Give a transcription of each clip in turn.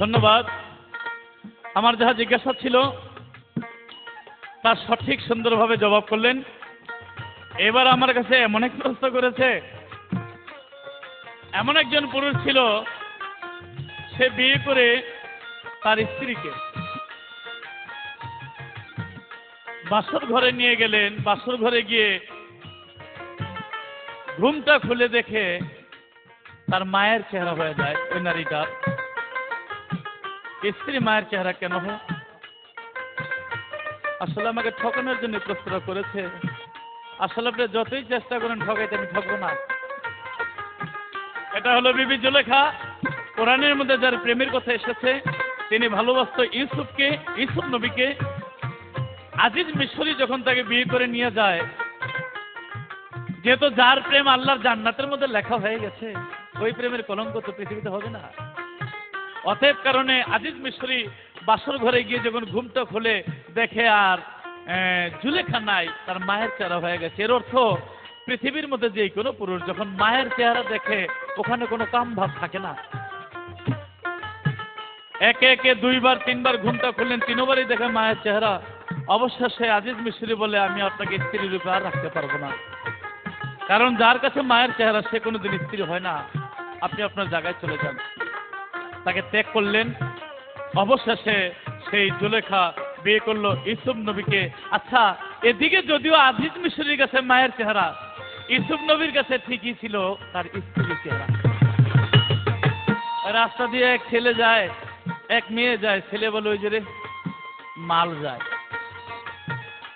ধন্যবাদ। আমার যাহা জিজ্ঞাসা ছিল তার সঠিক সুন্দরভাবে জবাব করলেন। এবার আমার কাছে এমন এক প্রশ্ন করেছে, এমন একজন পুরুষ ছিল, সে বিয়ে করে তার স্ত্রীকে বাসর ঘরে নিয়ে গেলেন। বাসর ঘরে গিয়ে ঘুমটা খুলে দেখে তার মায়ের চেহারা হয়ে যায়। ওই নারীটার স্ত্রী মায়ের চেহারা কেন হয়? আসলে আমাকে ঠকানোর জন্য প্রশ্ন করেছে। আসলে আপনি যতই চেষ্টা করেন ঠকাইতে, আমি ঠকবো না। এটা হলো বিবি জুলেখা। কোরআনের মধ্যে যার প্রেমের কথা এসেছে, তিনি ভালোবাসত ইউসুফকে, ইউসুফ নবীকে। আজিজ মিশরি যখন তাকে বিয়ে করে নিয়ে যায়, যেহেতু যার প্রেম আল্লাহর জান্নাতের মধ্যে লেখা হয়ে গেছে, ওই প্রেমের কলঙ্ক তো পৃথিবীতে হবে না। অতএব কারণে আজিজ মিশরি বাসর ঘরে গিয়ে যখন ঘুমটা খুলে দেখে আর জুলেখা নাই, তার মায়ের চেহারা হয়ে গেছে। এর অর্থ পৃথিবীর মধ্যে যে কোনো পুরুষ যখন মায়ের চেহারা দেখে, ওখানে কোনো কাম ভাব থাকে না। একে একে দুইবার তিনবার ঘুমটা খুললেন, তিনবারই দেখে মায়ের চেহারা। অবশেষে আজিজ মিশরি বলে, আমি আপনাকে স্ত্রীর রূপে আর রাখতে পারবো না, কারণ যার কাছে মায়ের চেহারা সে কোনোদিন স্ত্রী হয় না। আপনি আপনার জায়গায় চলে যান। তাকে ত্যাগ করলেন। অবশেষে সেই জুলেখা বিয়ে করলো ইউসুফ নবীকে। আচ্ছা, এদিকে যদিও আজিজ মিশরির কাছে মায়ের চেহারা, ইউসুফ নবীর কাছে ঠিকই ছিল তার স্ত্রীর চেহারা। রাস্তা দিয়ে এক ছেলে যায়, এক মেয়ে যায়। ছেলে বলে, ওই যে রে মাল যায়।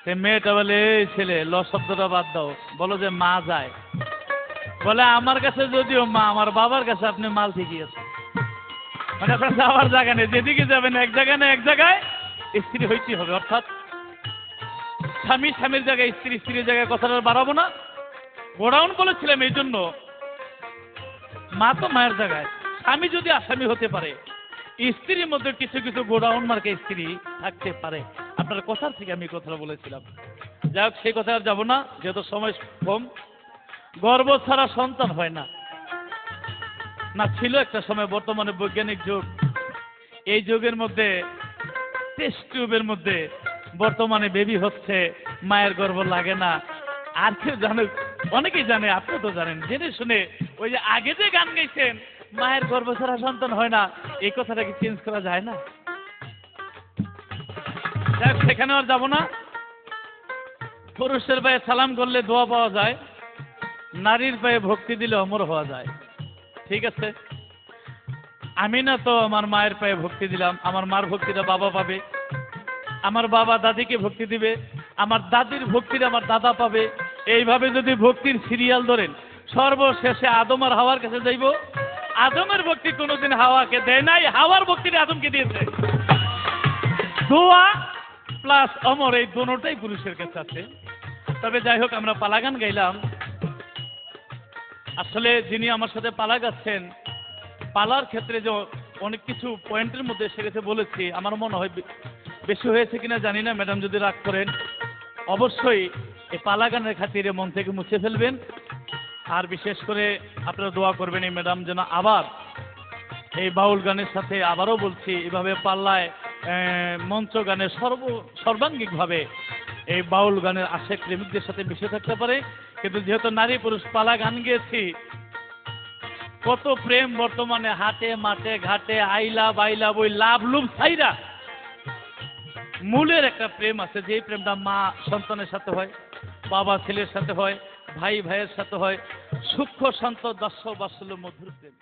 সে মেয়েটা বলে, এই ছেলে ল শব্দটা বাদ দাও, বলো যে মা যায়। বলে, আমার কাছে যদিও মা, আমার বাবার কাছে আপনি মাল ঠিকই আছে। মানে আপনার যাওয়ার জায়গা নেই, যেদিকে যাবেন এক জায়গায় না এক জায়গায় স্ত্রী হইতেই হবে। অর্থাৎ স্বামী স্বামীর জায়গায়, স্ত্রী স্ত্রীর জায়গায়, কথাটা বাড়াবো না। গোডাউন বলেছিলাম এই জন্য, মা তো মায়ের জায়গায়, স্বামী যদি আসামি হতে পারে, স্ত্রীর মধ্যে কিছু কিছু গোডাউন মার্কে স্ত্রী থাকতে পারে। আপনার কথার থেকে আমি কথাটা বলেছিলাম। যাই হোক, সেই কথা আর যাবো না, যেহেতু সময় কম। গর্ভ ছাড়া সন্তান হয় না, না ছিল একটা সময়। বর্তমানে বৈজ্ঞানিক যুগ, এই যুগের মধ্যে টেস্ট টিউবের মধ্যে বর্তমানে বেবি হচ্ছে, মায়ের গর্ভ লাগে না। আর কেউ জানে? অনেকেই জানে, আপনি তো জানেন, জেনে শুনে। ওই যে আগে যে গান গাইছেন, মায়ের গর্ভ ছাড়া সন্তান হয় না, এই কথাটা কি চেঞ্জ করা যায় না? সেখানে আর যাবো না। পুরুষের পায়ে সালাম করলে দোয়া পাওয়া যায়, নারীর পায়ে ভক্তি দিলে অমর হওয়া যায়। ঠিক আছে, আমি না তো আমার মায়ের পায়ে ভক্তি দিলাম, আমার মার ভক্তিটা বাবা পাবে, আমার বাবা দাদিকে ভক্তি দিবে, আমার দাদির ভক্তিটা আমার দাদা পাবে। এইভাবে যদি ভক্তির সিরিয়াল ধরেন, সর্বশেষে আদম আর হাওয়ার কাছে যাইব। আদমের ভক্তি কোনোদিন হাওয়াকে দেয় নাই, হাওয়ার ভক্তিটা আদমকে দিয়েছে। দোয়া প্লাস অমর, এই দুটোটাই পুরুষের কাছে আছে। তবে যাই হোক, আমরা পালা গান গাইলাম। আসলে যিনি আমার সাথে পালা গাচ্ছেন, পালার ক্ষেত্রে যে অনেক কিছু পয়েন্টের মধ্যে সেক্ষেত্রে বলেছি, আমার মনে হয় বেশি হয়েছে কিনা জানি না। ম্যাডাম যদি রাগ করেন, অবশ্যই এই পালা গানের খাতিরে মন থেকে মুছে ফেলবেন। আর বিশেষ করে আপনারা দোয়া করবেন এই ম্যাডাম যেন আবার এই বাউল গানের সাথে, আবারও বলছি, এভাবে পাল্লায় মঞ্চ গানের সর্বাঙ্গিকভাবে এই বাউল গানের আশেক প্রেমিকদের সাথে মিশে থাকতে পারে। কিন্তু যেহেতু নারী পুরুষ পালা গান গেয়েছি, কত প্রেম বর্তমানে হাটে মাঠে ঘাটে, আইলা বাইলা বই লাভ লুভ ছাইরা মূলের একটা প্রেম আছে, যে প্রেমটা মা সন্তানের সাথে হয়, বাবা ছেলের সাথে হয়, ভাই ভাইয়ের সাথে হয়। সূক্ষ্ম শান্ত দর্শ বাৎসল্য মধুর প্রেম।